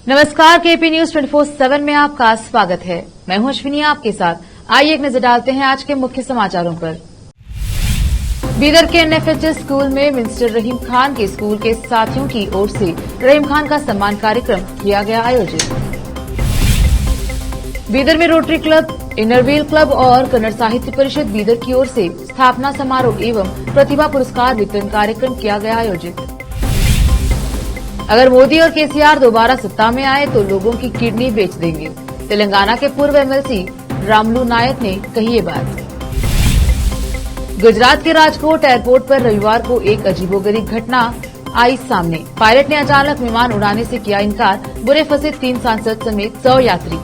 नमस्कार, KP news 24/7 में आपका स्वागत है। मैं हूं अश्विनी आपके साथ। आइए एक नजर डालते हैं आज के मुख्य समाचारों पर। बीदर के एनएफएचएस स्कूल में मिनिस्टर रहीम खान के स्कूल के साथियों की ओर से रहीम खान का सम्मान कार्यक्रम किया गया आयोजित। बीदर में रोटरी क्लब, इनरव्हील क्लब और कन्नड़ साहित्य परिषद बीदर की ओर से स्थापना समारोह एवं प्रतिभा पुरस्कार वितरण कार्यक्रम किया गया आयोजित। अगर मोदी और केसीआर दोबारा सत्ता में आए तो लोगों की किडनी बेच देंगे, तेलंगाना के पूर्व एमएलसी रामुलु नायक ने कही ये बात। गुजरात के राजकोट एयरपोर्ट पर रविवार को एक अजीबोगरीब घटना आई सामने। पायलट ने अचानक विमान उड़ाने से किया इनकार, बुरे फंसे 3 सांसद समेत 100 यात्री।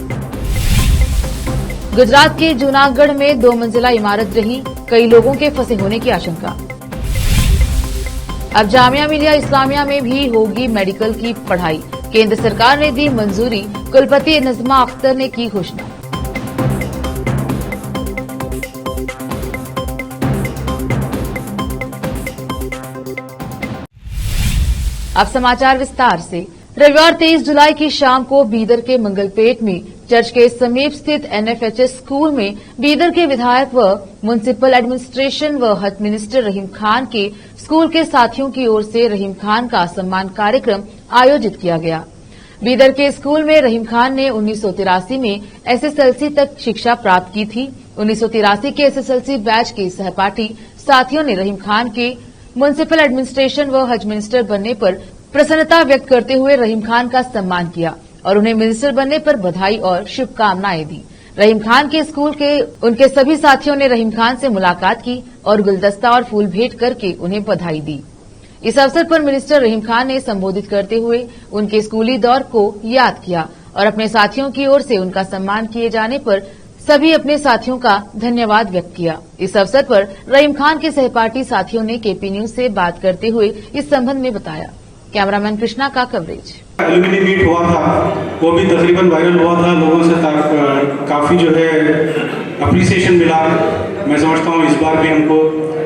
गुजरात के जूनागढ़ में 2 मंजिला इमारत रही, कई लोगों के फंसे होने की आशंका। अब जामिया मिलिया इस्लामिया में भी होगी मेडिकल की पढ़ाई, केंद्र सरकार ने दी मंजूरी, कुलपति नजमा अख्तर ने की घोषणा। अब समाचार विस्तार से। रविवार 23 जुलाई की शाम को बीदर के मंगलपेट में चर्च के समीप स्थित एनएफएचएस स्कूल में बीदर के विधायक व म्युनिसिपल एडमिनिस्ट्रेशन व हज मिनिस्टर रहीम खान के स्कूल के साथियों की ओर से रहीम खान का सम्मान कार्यक्रम आयोजित किया गया। बीदर के स्कूल में रहीम खान ने 1983 में एसएसएलसी तक शिक्षा प्राप्त की थी। 1983 के एसएसएलसी बैच के सहपाठी साथियों ने रहीम खान के म्युनिसिपल एडमिनिस्ट्रेशन व हज मिनिस्टर बनने पर प्रसन्नता व्यक्त करते हुए रहीम खान का सम्मान किया और उन्हें मिनिस्टर बनने पर बधाई और शुभकामनाएं दी। रहीम खान के स्कूल के उनके सभी साथियों ने रहीम खान से मुलाकात की और गुलदस्ता और फूल भेंट करके उन्हें बधाई दी। इस अवसर पर मिनिस्टर रहीम खान ने संबोधित करते हुए उनके स्कूली दौर को याद किया और अपने साथियों की ओर से उनका सम्मान किए जाने पर सभी अपने साथियों का धन्यवाद व्यक्त किया। इस अवसर पर रहीम खान के सहपाठी साथियों ने केपी न्यूज से बात करते हुए इस संबंध में बताया। कैमरामैन कृष्णा का कवरेज। एल्यूमिनी मीट हुआ था, वो भी तकरीबन वायरल हुआ था, लोगों से काफ़ी जो है अप्रिसिएशन मिला। मैं समझता हूँ इस बार भी हमको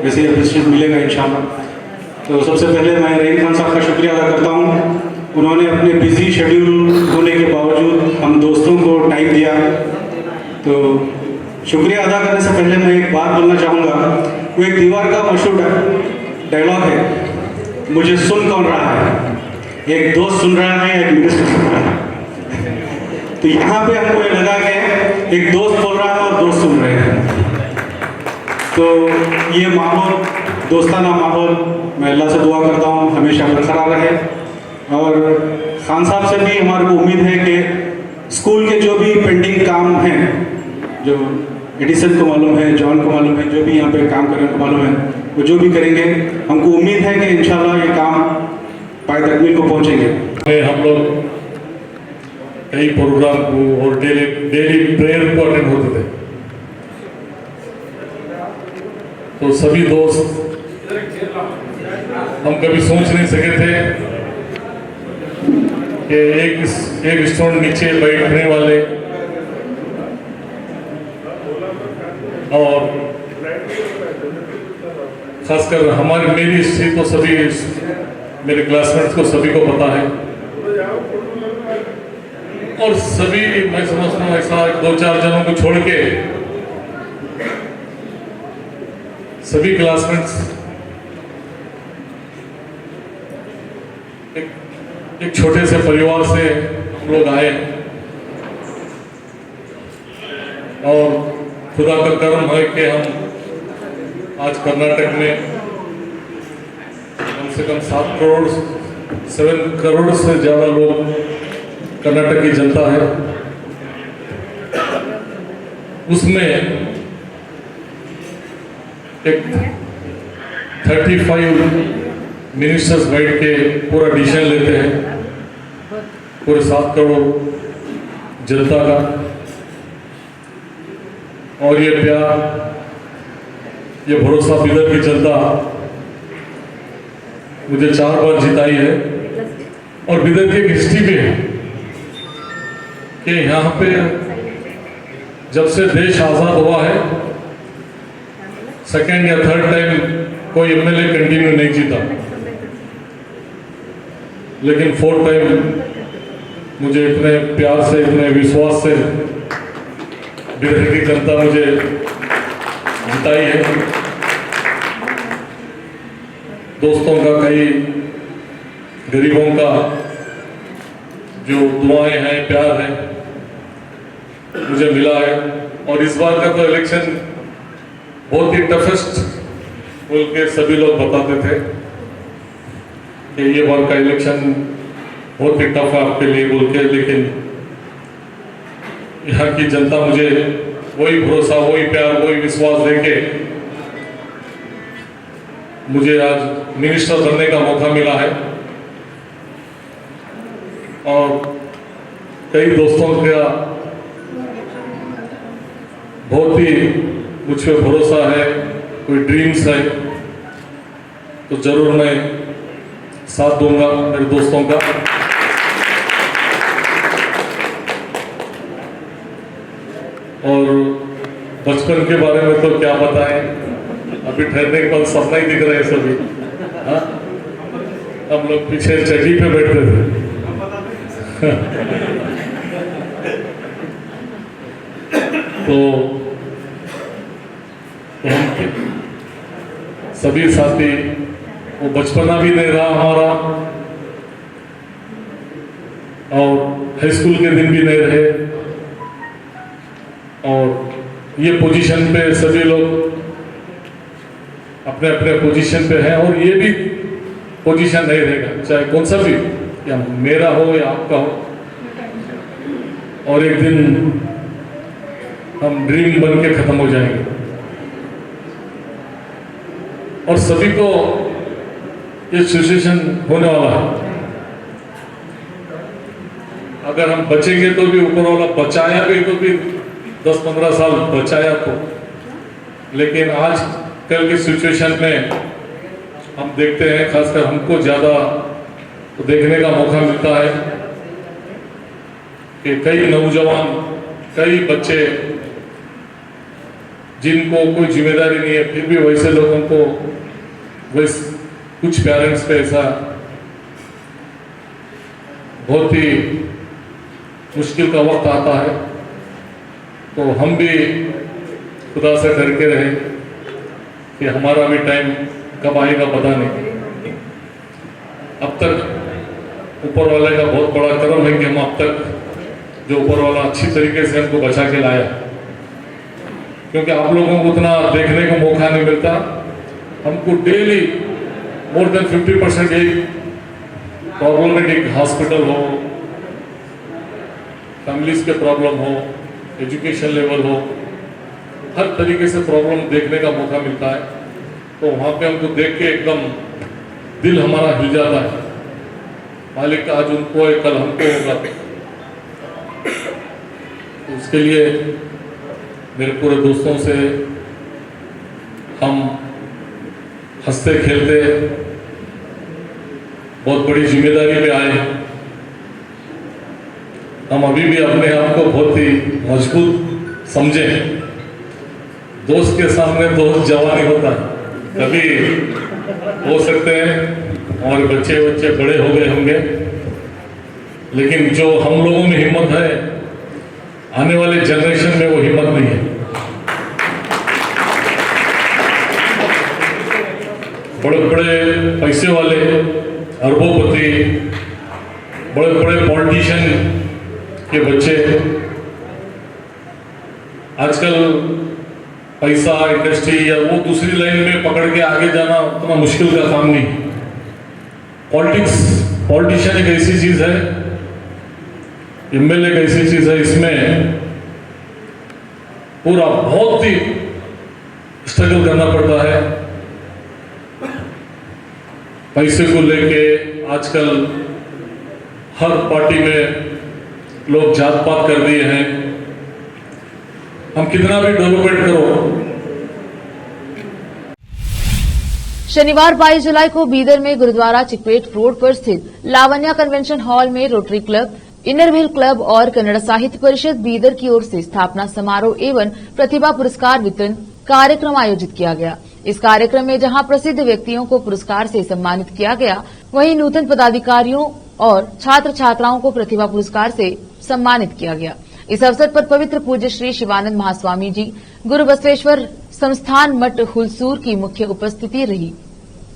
वैसे अप्रिसिएशन मिलेगा इंशाल्लाह। तो सबसे पहले मैं रहीम खान साहब का शुक्रिया अदा करता हूँ। उन्होंने अपने बिजी शेड्यूल होने के बावजूद हम दोस्तों को टाइम दिया। तो शुक्रिया अदा करने से पहले मैं एक बात बोलना चाहूँगा। वो एक दीवार का मशहूर डायलॉग है, मुझे सुन कौन रहा है, एक दोस्त सुन रहा है, एक मिनिस्टर सुन रहा है। तो यहाँ पे हमको ये लगा कि एक दोस्त बोल रहा है और दोस्त सुन रहे हैं। तो ये माहौल, दोस्ताना माहौल, मैं अल्लाह से दुआ करता हूँ हमेशा बरकरार रहे। और खान साहब से भी हमारे को उम्मीद है कि स्कूल के जो भी पेंडिंग काम हैं, जो एडिसन को मालूम है, जॉन को मालूम है, जो भी यहाँ पे काम करने को मालूम है, वो जो भी करेंगे, हमको उम्मीद है कि इंशाल्लाह ये काम पाए तकमील को पहुँचेंगे। हम लोग कई प्रोग्राम को और डेली प्रेयर को अटेंड होते थे। तो सभी दोस्त, हम कभी सोच नहीं सके थे कि एक स्टोन नीचे बैठने वाले और खासकर मेरी स्थिति तो सभी मेरे क्लासमेट्स को सभी को पता है। और सभी, मैं समझता हूँ ऐसा 2-4 जनों को छोड़ के सभी क्लासमेट्स एक छोटे से परिवार से हम लोग आए और खुदा का करम है कि हम आज कर्नाटक में कम से कम 7 करोड़ से ज़्यादा लोग कर्नाटक की जनता है। उसमें एक 35 मिनिस्टर्स बैठ के पूरा डिसीजन लेते हैं, पूरे 7 करोड़ जनता का। और ये प्यार, ये भरोसा बीदर की जनता मुझे 4 बार जिताई है। और बीदर की एक हिस्ट्री भी है कि यहाँ पे जब से देश आज़ाद हुआ है, 2nd या 3rd टाइम कोई एमएलए कंटिन्यू नहीं जीता, लेकिन 4th टाइम मुझे इतने प्यार से, इतने विश्वास से बीदर की जनता मुझे जिताई है। दोस्तों का, कई गरीबों का जो दुआएं हैं, प्यार है, मुझे मिला है। और इस बार का तो इलेक्शन बहुत ही टफेस्ट बोल के सभी लोग बताते थे कि ये बार का इलेक्शन बहुत ही टफ है आपके लिए बोल के, लेकिन यहाँ की जनता मुझे वही भरोसा, वही प्यार, वही विश्वास देके मुझे आज मिनिस्टर बनने का मौका मिला है। और कई दोस्तों का बहुत ही मुझ पे भरोसा है, कोई ड्रीम्स है, तो जरूर मैं साथ दूंगा मेरे दोस्तों का। और बचपन के बारे में तो क्या बताएं, अभी ठहरने के बाद सपना ही दिख रहे हैं सभी। हाँ, हम लोग पीछे चड्डी पे बैठते थे। तो हम सभी साथी, वो बचपना भी नहीं रहा हमारा और हाई स्कूल के दिन भी नहीं रहे, और ये पोजीशन पे सभी लोग अपने अपने पोजीशन पे हैं, और ये भी पोजीशन नहीं रहेगा, चाहे कौन सा भी, या मेरा हो या आपका हो। और एक दिन हम ड्रीम बन के खत्म हो जाएंगे, और सभी को ये सिचुएशन होने वाला है। अगर हम बचेंगे तो भी ऊपर वाला बचाया भी तो भी 10-15 साल बचाया तो, लेकिन आज कल की सिचुएशन में हम देखते हैं, खासकर हमको ज़्यादा तो देखने का मौका मिलता है कि कई नौजवान, कई बच्चे जिनको कोई जिम्मेदारी नहीं है, फिर भी वैसे लोगों को, वैसे कुछ पेरेंट्स पे ऐसा बहुत ही मुश्किल का वक्त आता है। तो हम भी खुदा से डर के रहे कि हमारा भी टाइम कब आएगा पता नहीं। अब तक ऊपर वाले का बहुत बड़ा करम है कि हम अब तक जो ऊपर वाला अच्छी तरीके से हमको बचा के लाया, क्योंकि आप लोगों को उतना देखने को मौका नहीं मिलता। हमको डेली मोर देन 50% एक प्रॉब्लमेटिक हॉस्पिटल हो, फैमिलीज के प्रॉब्लम हो, एजुकेशन लेवल हो, हर तरीके से प्रॉब्लम देखने का मौका मिलता है। तो वहाँ पे हमको देख के एकदम दिल हमारा हिल जाता है, मालिक का आज उनको है, कल हमको होगा। तो उसके लिए मेरे पूरे दोस्तों से हम हंसते खेलते बहुत बड़ी जिम्मेदारी में आए। हम अभी भी अपने आप को बहुत ही मजबूत समझे। दोस्त के सामने दोस्त जवानी होता है, कभी हो सकते हैं और बच्चे बड़े हो गए होंगे, लेकिन जो हम लोगों में हिम्मत है, आने वाले जनरेशन में वो हिम्मत नहीं है। बड़े बड़े पैसे वाले, अरबोपति, बड़े बड़े पॉलिटिशियन के बच्चे, आजकल पैसा, इंडस्ट्री या वो दूसरी लाइन में पकड़ के आगे जाना उतना मुश्किल का काम नहीं। पॉलिटिशियन एक ऐसी चीज है, एमएलए एक ऐसी चीज है, इसमें पूरा बहुत ही स्ट्रगल करना पड़ता है। पैसे को लेके आजकल हर पार्टी में लोग जात पात कर दिए हैं। हम कितना भी डेवलपमेंट करो। शनिवार 22 जुलाई को बीदर में गुरुद्वारा चिकपेट रोड पर स्थित लावण्या कन्वेंशन हॉल में rotary club, inner wheel club और कन्नड़ साहित्य परिषद बीदर की ओर से स्थापना समारोह एवं प्रतिभा पुरस्कार वितरण कार्यक्रम आयोजित किया गया। इस कार्यक्रम में जहां प्रसिद्ध व्यक्तियों को पुरस्कार से सम्मानित किया गया, वहीं नूतन पदाधिकारियों और छात्र छात्राओं को प्रतिभा पुरस्कार से सम्मानित किया गया। इस अवसर पर पवित्र पूज्य श्री शिवानंद महास्वामी जी, गुरु बसवेश्वर संस्थान मठ हुलसूर की मुख्य उपस्थिति रही।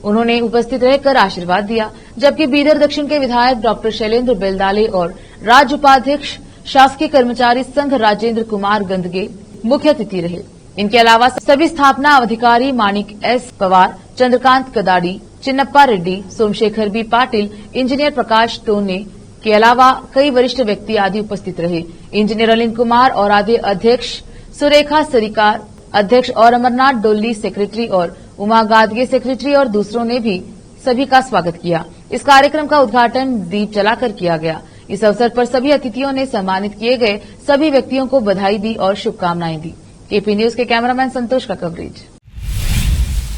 उन्होंने उपस्थित रहकर आशीर्वाद दिया, जबकि बीदर दक्षिण के विधायक डॉक्टर शैलेंद्र बेलदाले और राज्य उपाध्यक्ष शासकीय कर्मचारी संघ राजेंद्र कुमार गंदगे मुख्य अतिथि रहे। इनके अलावा सभी स्थापना अधिकारी Manik S Pawar, Chandrakant Kadadi, Chinnappa Reddy, Somashekar B Patil, engineer Prakash Tone के अलावा कई वरिष्ठ व्यक्ति आदि उपस्थित रहे। इंजीनियर अनिल कुमार और आदि अध्यक्ष सुरेखा सरिकार अध्यक्ष और अमरनाथ डोली सेक्रेटरी और उमा गादगे सेक्रेटरी और दूसरों ने भी सभी का स्वागत किया। इस कार्यक्रम का उद्घाटन दीप जलाकर किया गया। इस अवसर पर सभी अतिथियों ने सम्मानित किए गए सभी व्यक्तियों को बधाई दी और शुभकामनाएं दी। केपी न्यूज के कैमरामैन संतोष का कवरेज।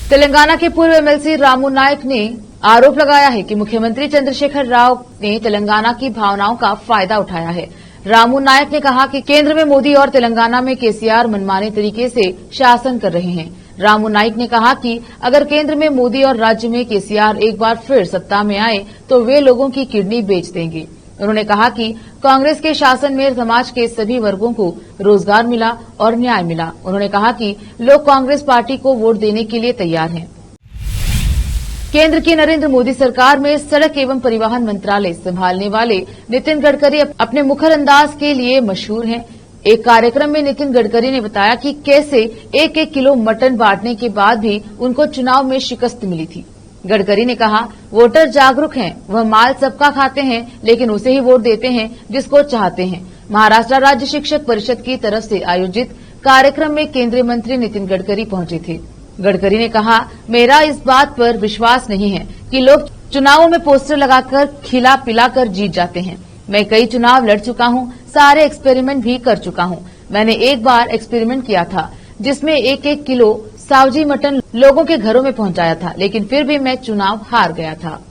तेलंगाना के पूर्व एमएलसी रामू नायक ने आरोप लगाया है कि मुख्यमंत्री चंद्रशेखर राव ने तेलंगाना की भावनाओं का फायदा उठाया है। रामू नायक ने कहा कि केंद्र में मोदी और तेलंगाना में केसीआर मनमाने तरीके से शासन कर रहे हैं। रामू नायक ने कहा कि अगर केंद्र में मोदी और राज्य में केसीआर एक बार फिर सत्ता में आए तो वे लोगों की किडनी बेच देंगे। उन्होंने कहा कि कांग्रेस के शासन में समाज के सभी वर्गों को रोजगार मिला और न्याय मिला। उन्होंने कहा कि लोग कांग्रेस पार्टी को वोट देने के लिए तैयार हैं। केंद्र की नरेंद्र मोदी सरकार में सड़क एवं परिवहन मंत्रालय संभालने वाले नितिन गडकरी अपने मुखर अंदाज के लिए मशहूर हैं। एक कार्यक्रम में नितिन गडकरी ने बताया कि कैसे 1-1 किलो मटन बांटने के बाद भी उनको चुनाव में शिकस्त मिली थी। गडकरी ने कहा, वोटर जागरूक हैं, वह माल सबका खाते हैं लेकिन उसे ही वोट देते हैं जिसको चाहते हैं। महाराष्ट्र राज्य शिक्षक परिषद की तरफ से आयोजित कार्यक्रम में केंद्रीय मंत्री नितिन गडकरी पहुंचे थे। गडकरी ने कहा, मेरा इस बात पर विश्वास नहीं है कि लोग चुनावों में पोस्टर लगाकर खिला पिलाकर जीत जाते हैं। मैं कई चुनाव लड़ चुका हूं, सारे एक्सपेरिमेंट भी कर चुका हूं। मैंने एक बार एक्सपेरिमेंट किया था जिसमें 1-1 किलो सावजी मटन लोगों के घरों में पहुंचाया था, लेकिन फिर भी मैं चुनाव हार गया था।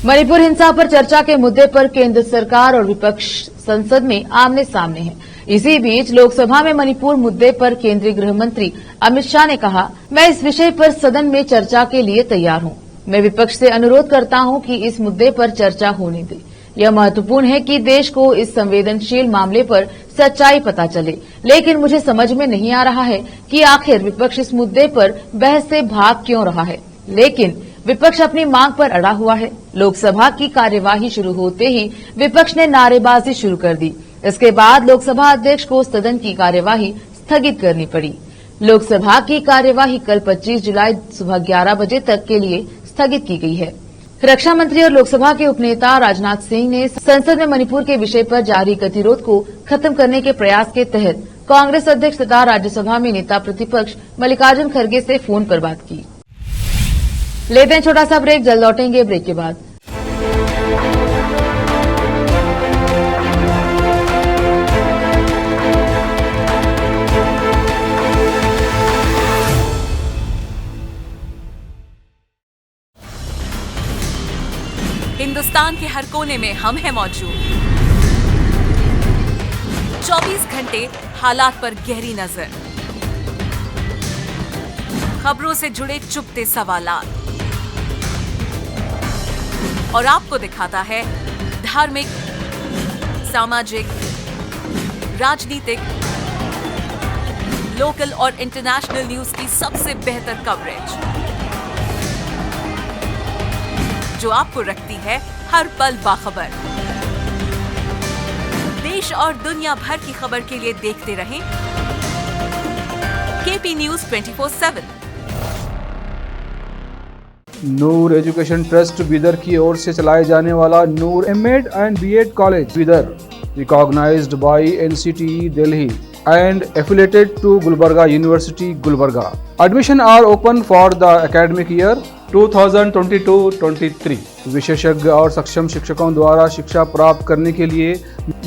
मणिपुर हिंसा पर चर्चा के मुद्दे पर केंद्र सरकार और विपक्ष संसद में आमने सामने है। इसी बीच लोकसभा में मणिपुर मुद्दे पर केंद्रीय गृह मंत्री अमित शाह ने कहा, मैं इस विषय पर सदन में चर्चा के लिए तैयार हूं। मैं विपक्ष से अनुरोध करता हूं कि इस मुद्दे पर चर्चा होने दे। यह महत्वपूर्ण है कि देश को इस संवेदनशील मामले पर सच्चाई पता चले, लेकिन मुझे समझ में नहीं आ रहा है कि आखिर विपक्ष इस मुद्दे पर बहस से भाग क्यों रहा है। लेकिन विपक्ष अपनी मांग पर अड़ा हुआ है। लोकसभा की कार्यवाही शुरू होते ही विपक्ष ने नारेबाजी शुरू कर दी। इसके बाद लोकसभा अध्यक्ष को सदन की कार्यवाही स्थगित करनी पड़ी। लोकसभा की कार्यवाही कल 25 जुलाई सुबह 11 बजे तक के लिए स्थगित की गई है। रक्षा मंत्री और लोकसभा के उपनेता राजनाथ सिंह ने संसद में मणिपुर के विषय पर जारी गतिरोध को खत्म करने के प्रयास के तहत कांग्रेस अध्यक्ष तथा राज्यसभा में नेता प्रतिपक्ष मल्लिकार्जुन खड़गे से फोन पर बात की। लेते हैं छोटा सा ब्रेक, जल्द लौटेंगे ब्रेक के बाद। हिंदुस्तान के हर कोने में हम हैं मौजूद। 24 घंटे हालात पर गहरी नजर, खबरों से जुड़े चुपते सवालात और आपको दिखाता है धार्मिक, सामाजिक, राजनीतिक, लोकल और इंटरनेशनल न्यूज की सबसे बेहतर कवरेज, जो आपको रखती है हर पल बाखबर। देश और दुनिया भर की खबर के लिए देखते रहें KP news 24/7। Noor education trust Bidar की ओर से चलाए जाने वाला Noor MEd and BEd college Bidar, recognised by NCTE Delhi and affiliated to Gulbarga University, Gulbarga. Admission are open for the academic year 2022-23. विशेषज्ञ और सक्षम शिक्षकों द्वारा शिक्षा प्राप्त करने के लिए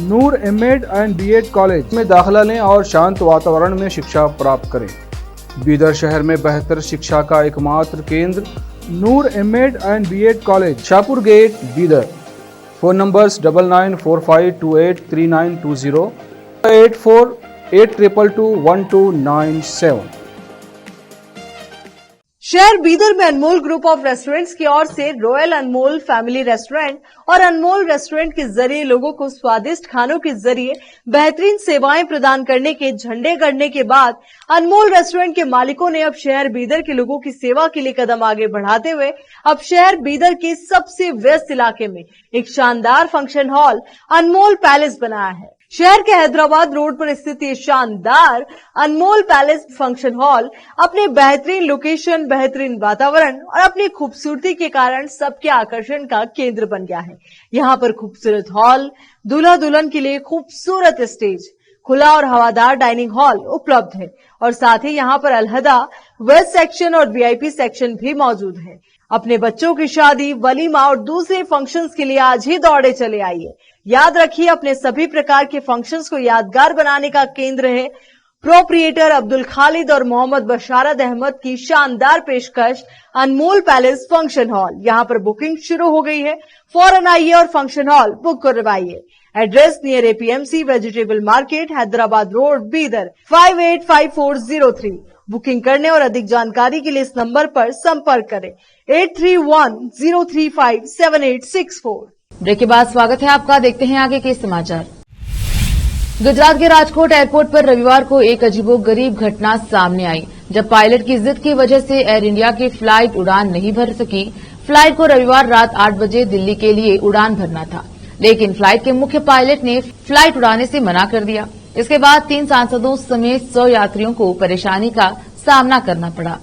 नूर एमएड एंड बीएड कॉलेज में दाखिला लें और शांत वातावरण में शिक्षा प्राप्त करें। बीदर शहर में बेहतर शिक्षा का एकमात्र केंद्र Noor MEd and BEd college, Shahpur gate, Bidar. Phone numbers 9945283920, 8482221297। शहर बीदर में अनमोल ग्रुप ऑफ रेस्टोरेंट्स की ओर से रॉयल अनमोल फैमिली रेस्टोरेंट और अनमोल रेस्टोरेंट के जरिए लोगों को स्वादिष्ट खानों के जरिए बेहतरीन सेवाएं प्रदान करने के झंडे गड़ने के बाद अनमोल रेस्टोरेंट के मालिकों ने अब शहर बीदर के लोगों की सेवा के लिए कदम आगे बढ़ाते हुए अब शहर बीदर के सबसे व्यस्त इलाके में एक शानदार फंक्शन हॉल अनमोल पैलेस बनाया है। शहर के हैदराबाद रोड पर स्थित ये शानदार अनमोल पैलेस फंक्शन हॉल अपने बेहतरीन लोकेशन, बेहतरीन वातावरण और अपनी खूबसूरती के कारण सबके आकर्षण का केंद्र बन गया है। यहाँ पर खूबसूरत हॉल, दूल्हा दुल्हन के लिए खूबसूरत स्टेज, खुला और हवादार डाइनिंग हॉल उपलब्ध है और साथ ही यहाँ पर अलहदा वेस्ट सेक्शन और वीआईपी सेक्शन भी मौजूद है। अपने बच्चों की शादी, वलीमा और दूसरे फंक्शंस के लिए आज ही दौड़े चले आइए। याद रखिए, अपने सभी प्रकार के फंक्शंस को यादगार बनाने का केंद्र है प्रोप्रिएटर अब्दुल खालिद और मोहम्मद बशारत अहमद की शानदार पेशकश अनमोल पैलेस फंक्शन हॉल। यहाँ पर बुकिंग शुरू हो गई है, फौरन आइए और फंक्शन हॉल बुक करवाइए। Address near APMC vegetable market, Hyderabad road, Bidar 585403। Booking करने और अधिक जानकारी के लिए इस नंबर पर संपर्क करें 8310357864। ब्रेक के बाद स्वागत है आपका। देखते हैं आगे के समाचार। गुजरात के राजकोट एयरपोर्ट पर रविवार को एक अजीबोगरीब घटना सामने आई, जब पायलट की जिद की वजह से एयर इंडिया की फ्लाइट उड़ान नहीं भर सकी। फ्लाइट को रविवार रात 8 बजे दिल्ली के लिए उड़ान भरना था, लेकिन फ्लाइट के मुख्य पायलट ने फ्लाइट उड़ाने से मना कर दिया। इसके बाद 3 सांसदों समेत 100 यात्रियों को परेशानी का सामना करना पड़ा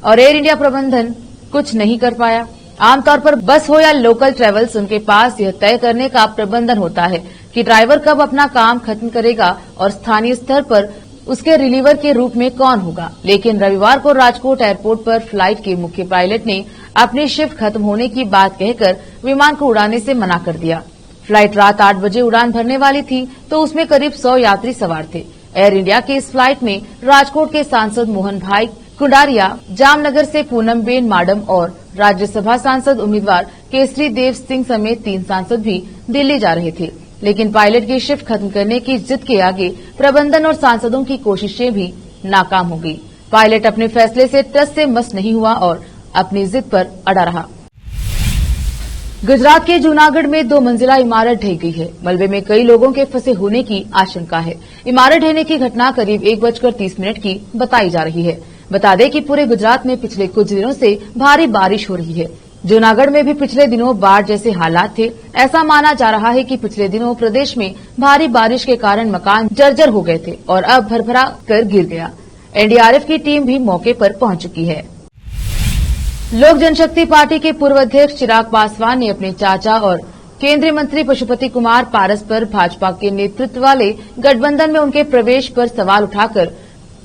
और एयर इंडिया प्रबंधन कुछ नहीं कर पाया। आमतौर पर बस हो या लोकल ट्रेवल्स, उनके पास यह तय करने का प्रबंधन होता है कि ड्राइवर कब अपना काम खत्म करेगा और स्थानीय स्तर पर उसके रिलीवर के रूप में कौन होगा। लेकिन रविवार को राजकोट एयरपोर्ट पर फ्लाइट के मुख्य पायलट ने अपनी शिफ्ट खत्म होने की बात कहकर विमान को उड़ाने से मना कर दिया। फ्लाइट रात 8 बजे उड़ान भरने वाली थी, तो उसमें करीब 100 यात्री सवार थे। एयर इंडिया की इस फ्लाइट में राजकोट के सांसद मोहन भाई कुंडारिया, जामनगर से पूनमबेन माडम और राज्यसभा सांसद उम्मीदवार केसरी देव सिंह समेत 3 सांसद भी दिल्ली जा रहे थे। लेकिन पायलट की शिफ्ट खत्म करने की जिद के आगे प्रबंधन और सांसदों की कोशिशें भी नाकाम हो गई। पायलट अपने फैसले से टस से मस नहीं हुआ और अपनी जिद पर अड़ा रहा। गुजरात के जूनागढ़ में 2 मंजिला इमारत ढह गई है। मलबे में कई लोगों के फंसे होने की आशंका है। इमारत ढहने की घटना करीब 1:30 की बताई जा रही है। बता दें कि पूरे गुजरात में पिछले कुछ दिनों से भारी बारिश हो रही है। जूनागढ़ में भी पिछले दिनों बाढ़ जैसे हालात थे। ऐसा माना जा रहा है कि पिछले दिनों प्रदेश में भारी बारिश के कारण मकान जर्जर हो गए थे और अब भरभरा कर गिर गया। एनडीआरएफ की टीम भी मौके पर पहुंच चुकी है। लोक जनशक्ति पार्टी के पूर्व अध्यक्ष चिराग पासवान ने अपने चाचा और केंद्रीय मंत्री पशुपति कुमार पारस पर भाजपा के नेतृत्व वाले गठबंधन में उनके प्रवेश पर सवाल उठाकर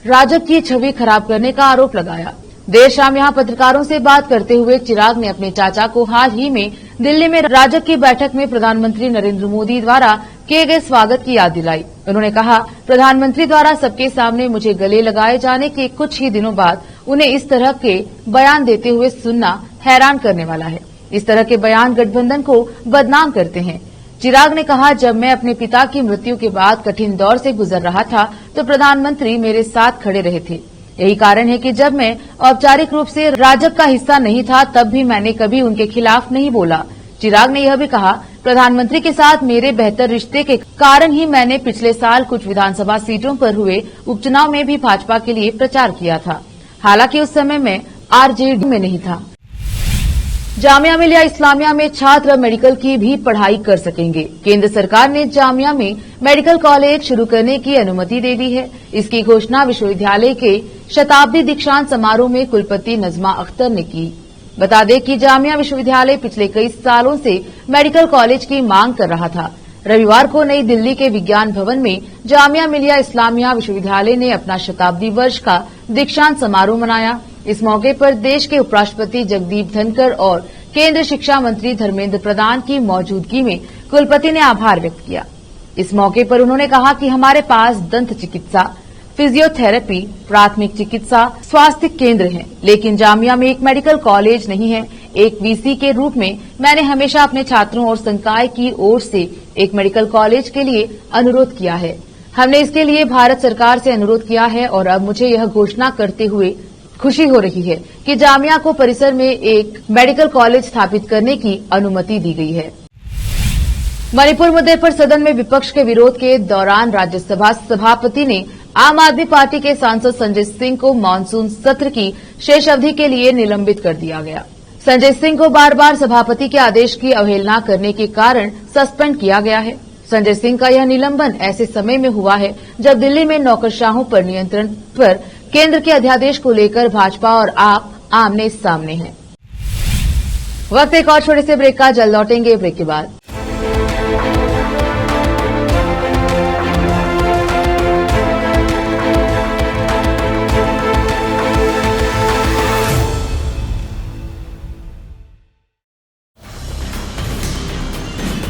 राजग की छवि खराब करने का आरोप लगाया। देर शाम यहां पत्रकारों से बात करते हुए चिराग ने अपने चाचा को हाल ही में दिल्ली में राजग की बैठक में प्रधानमंत्री नरेंद्र मोदी द्वारा किए गए स्वागत की याद दिलाई। उन्होंने कहा, प्रधानमंत्री द्वारा सबके सामने मुझे गले लगाए जाने के कुछ ही दिनों बाद उन्हें इस तरह के बयान देते हुए सुनना हैरान करने वाला है। इस तरह के बयान गठबंधन को बदनाम करते हैं। चिराग ने कहा, जब मैं अपने पिता की मृत्यु के बाद कठिन दौर से गुजर रहा था तो प्रधानमंत्री मेरे साथ खड़े रहे थे। यही कारण है कि जब मैं औपचारिक रूप से राजग का हिस्सा नहीं था तब भी मैंने कभी उनके खिलाफ नहीं बोला। चिराग ने यह भी कहा, प्रधानमंत्री के साथ मेरे बेहतर रिश्ते के कारण ही मैंने पिछले साल कुछ विधानसभा सीटों पर हुए उपचुनाव में भी भाजपा के लिए प्रचार किया था। हालांकि उस समय मैं आरजेडी में नहीं था। जामिया मिलिया इस्लामिया में छात्र मेडिकल की भी पढ़ाई कर सकेंगे। केंद्र सरकार ने जामिया में मेडिकल कॉलेज शुरू करने की अनुमति दे दी है। इसकी घोषणा विश्वविद्यालय के शताब्दी दीक्षांत समारोह में कुलपति नजमा अख्तर ने की। बता दें कि जामिया विश्वविद्यालय पिछले कई सालों से मेडिकल कॉलेज की मांग कर रहा था। रविवार को नई दिल्ली के विज्ञान भवन में जामिया मिलिया इस्लामिया विश्वविद्यालय ने अपना शताब्दी वर्ष का दीक्षांत समारोह मनाया। इस मौके पर देश के उपराष्ट्रपति जगदीप धनखड़ और केंद्रीय शिक्षा मंत्री धर्मेंद्र प्रधान की मौजूदगी में कुलपति ने आभार व्यक्त किया। इस मौके पर उन्होंने कहा कि हमारे पास दंत चिकित्सा, फिजियोथेरेपी, प्राथमिक चिकित्सा, स्वास्थ्य केंद्र हैं, लेकिन जामिया में एक मेडिकल कॉलेज नहीं है। एक वीसी के रूप में मैंने हमेशा अपने छात्रों और संकाय की ओर से एक मेडिकल कॉलेज के लिए अनुरोध किया है। हमने इसके लिए भारत सरकार से अनुरोध किया है और अब मुझे यह घोषणा करते हुए खुशी हो रही है कि जामिया को परिसर में एक मेडिकल कॉलेज स्थापित करने की अनुमति दी गई है। मणिपुर मुद्दे पर सदन में विपक्ष के विरोध के दौरान राज्यसभा सभापति ने आम आदमी पार्टी के सांसद संजय सिंह को मानसून सत्र की शेष अवधि के लिए निलंबित कर दिया गया। संजय सिंह को बार बार सभापति के आदेश की अवहेलना करने के कारण सस्पेंड किया गया है। संजय सिंह का यह निलंबन ऐसे समय में हुआ है जब दिल्ली में नौकरशाहों पर नियंत्रण पर केंद्र के अध्यादेश को लेकर भाजपा और आप आमने सामने हैं। वक्त एक और छोटे से ब्रेक का, जल्द लौटेंगे ब्रेक के बाद।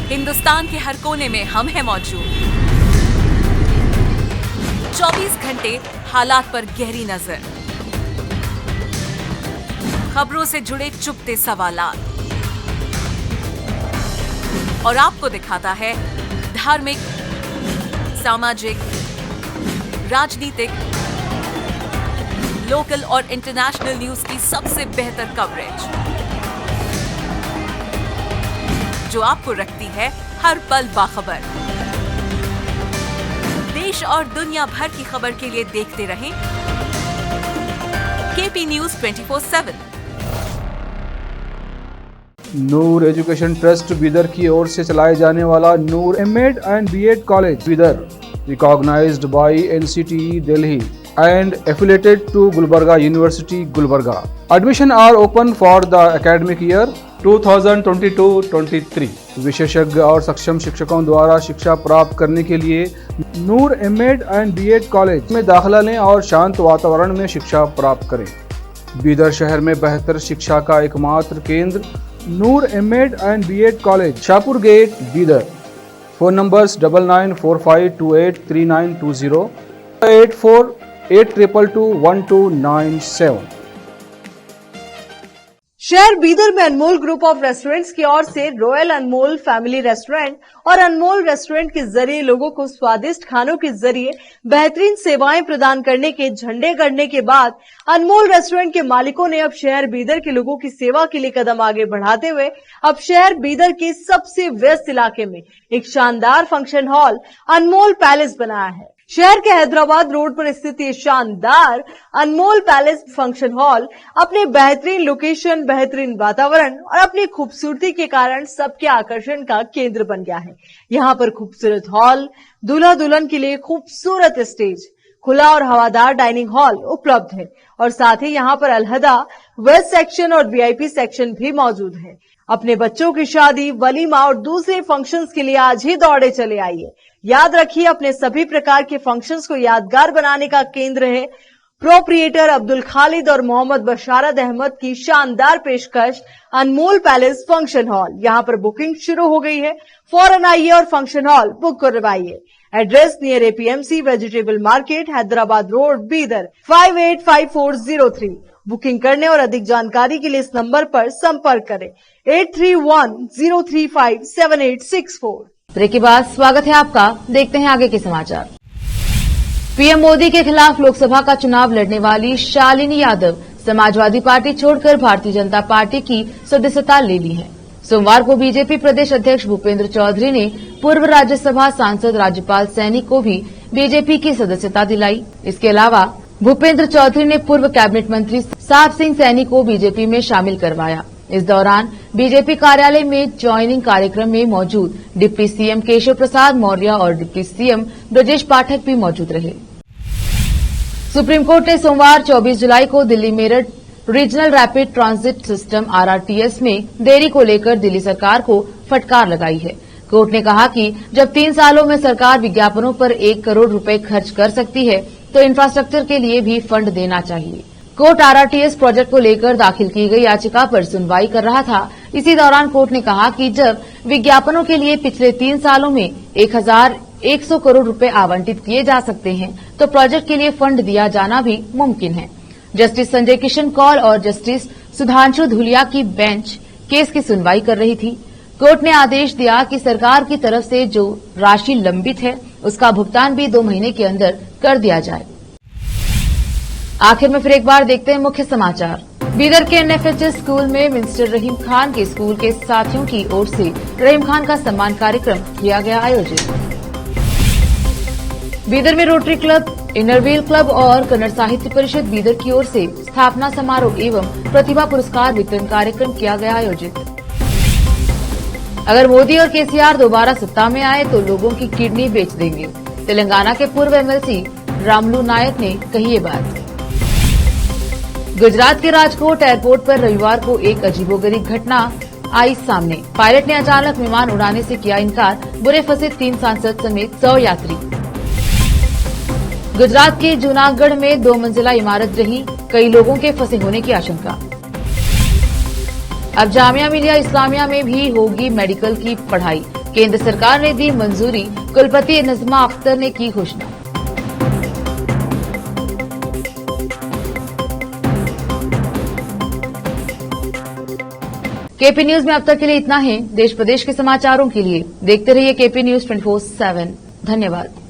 हिंदुस्तान के हर कोने में हम हैं मौजूद। 24 घंटे हालात पर गहरी नजर, खबरों से जुड़े चुपते सवालात और आपको दिखाता है धार्मिक, सामाजिक, राजनीतिक, लोकल और इंटरनेशनल न्यूज की सबसे बेहतर कवरेज जो आपको रखती है हर पल बाखबर। देश और दुनिया भर की खबर के लिए देखते रहें KP news 24/7। Noor education trust Bidar की ओर से चलाए जाने वाला Noor MEd and BEd college Bidar, recognised by NCTE Delhi and affiliated to Gulbarga University, Gulbarga. Admission are open for the academic year 2022-23. विशेषज्ञ और सक्षम शिक्षकों द्वारा शिक्षा प्राप्त करने के लिए नूर एमएड एंड बीएड कॉलेज में दाखिला लें और शांत वातावरण में शिक्षा प्राप्त करें। बीदर शहर में बेहतर शिक्षा का एकमात्र केंद्र Noor MEd and BEd college, Shahpur gate, Bidar. Phone numbers 9945283920, 8482221297। शहर बीदर में अनमोल ग्रुप ऑफ रेस्टोरेंट्स की ओर से रॉयल अनमोल फैमिली रेस्टोरेंट और अनमोल रेस्टोरेंट के जरिए लोगों को स्वादिष्ट खानों के जरिए बेहतरीन सेवाएं प्रदान करने के झंडे गड़ने के बाद अनमोल रेस्टोरेंट के मालिकों ने अब शहर बीदर के लोगों की सेवा के लिए कदम आगे बढ़ाते हुए अब शहर बीदर के सबसे व्यस्त इलाके में एक शानदार फंक्शन हॉल अनमोल पैलेस बनाया है। शहर के हैदराबाद रोड पर स्थित ये शानदार अनमोल पैलेस फंक्शन हॉल अपने बेहतरीन लोकेशन, बेहतरीन वातावरण और अपनी खूबसूरती के कारण सबके आकर्षण का केंद्र बन गया है। यहाँ पर खूबसूरत हॉल, दूल्हा दुल्हन के लिए खूबसूरत स्टेज, खुला और हवादार डाइनिंग हॉल उपलब्ध है और साथ ही यहाँ पर अलहदा वेस्ट सेक्शन और वीआईपी सेक्शन भी मौजूद है। अपने बच्चों की शादी, वलीमा और दूसरे फंक्शंस के लिए आज ही दौड़े चले आइए। याद रखिए, अपने सभी प्रकार के फंक्शंस को यादगार बनाने का केंद्र है प्रोप्रिएटर अब्दुल खालिद और मोहम्मद बशारत अहमद की शानदार पेशकश अनमोल पैलेस फंक्शन हॉल। यहाँ पर बुकिंग शुरू हो गई है, फौरन आइए और फंक्शन हॉल बुक करवाइए। Address near APMC vegetable market, Hyderabad road, Bidar 585403। Booking करने और अधिक जानकारी के लिए इस नंबर पर संपर्क करें 8310357864। ब्रेक के बाद स्वागत है आपका, देखते हैं आगे के समाचार। पीएम मोदी के खिलाफ लोकसभा का चुनाव लड़ने वाली शालिनी यादव समाजवादी पार्टी छोड़कर भारतीय जनता पार्टी की सदस्यता ले ली है। सोमवार को बीजेपी प्रदेश अध्यक्ष भूपेंद्र चौधरी ने पूर्व राज्यसभा सांसद राज्यपाल सैनी को भी बीजेपी की सदस्यता दिलाई। इसके अलावा भूपेंद्र चौधरी ने पूर्व कैबिनेट मंत्री साहब सिंह सैनी को बीजेपी में शामिल करवाया। इस दौरान बीजेपी कार्यालय में ज्वाइनिंग कार्यक्रम में मौजूद डिप्टी सीएम केशव प्रसाद मौर्य और डिप्टी सीएम ब्रजेश पाठक भी मौजूद रहे। सुप्रीम कोर्ट ने सोमवार 24 जुलाई को Delhi Meerut regional rapid transit system RRTS में देरी को लेकर दिल्ली सरकार को फटकार लगाई है। कोर्ट ने कहा कि जब 3 सालों में सरकार विज्ञापनों पर 1 करोड़ रुपए खर्च कर सकती है तो इंफ्रास्ट्रक्चर के लिए भी फंड देना चाहिए। कोर्ट आरआरटीएस प्रोजेक्ट को लेकर दाखिल की गई याचिका पर सुनवाई कर रहा था। इसी दौरान कोर्ट ने कहा कि जब विज्ञापनों के लिए पिछले 3 सालों में 1100 करोड़ रुपए आवंटित किए जा सकते हैं तो प्रोजेक्ट के लिए फंड दिया जाना भी मुमकिन है। जस्टिस संजय किशन कौल और जस्टिस सुधांशु धुलिया की बेंच केस की सुनवाई कर रही थी। कोर्ट ने आदेश दिया कि सरकार की तरफ से जो राशि लंबित है उसका भुगतान भी 2 महीने के अंदर कर दिया जाए। आखिर में फिर एक बार देखते हैं मुख्य समाचार। बीदर के एनएफएचएस स्कूल में मिनिस्टर रहीम खान के स्कूल के साथियों की ओर से रहीम खान का सम्मान कार्यक्रम किया गया आयोजित। बीदर में रोटरी क्लब, इनरव्हील क्लब और कन्नड़ साहित्य परिषद बीदर की ओर से स्थापना समारोह एवं प्रतिभा पुरस्कार वितरण कार्यक्रम किया गया आयोजित। अगर मोदी और केसीआर दोबारा सत्ता में आए तो लोगों की किडनी बेच देंगे, तेलंगाना के पूर्व एमएलसी रामलू नायक ने कही ये बात। गुजरात के राजकोट एयरपोर्ट पर रविवार को एक अजीबोगरीब घटना आई सामने। पायलट ने अचानक विमान उड़ाने से किया इनकार, बुरे फंसे 3 सांसद समेत 100 यात्री। गुजरात के जूनागढ़ में 2 मंजिला इमारत रही, कई लोगों के फंसे होने की आशंका। अब जामिया मिलिया इस्लामिया में भी होगी मेडिकल की पढ़ाई, केंद्र सरकार ने दी मंजूरी, कुलपति नजमा अख्तर ने की घोषणा। केपी न्यूज में अब तक के लिए इतना ही। देश प्रदेश के समाचारों के लिए देखते रहिए केपी न्यूज 24/7। धन्यवाद।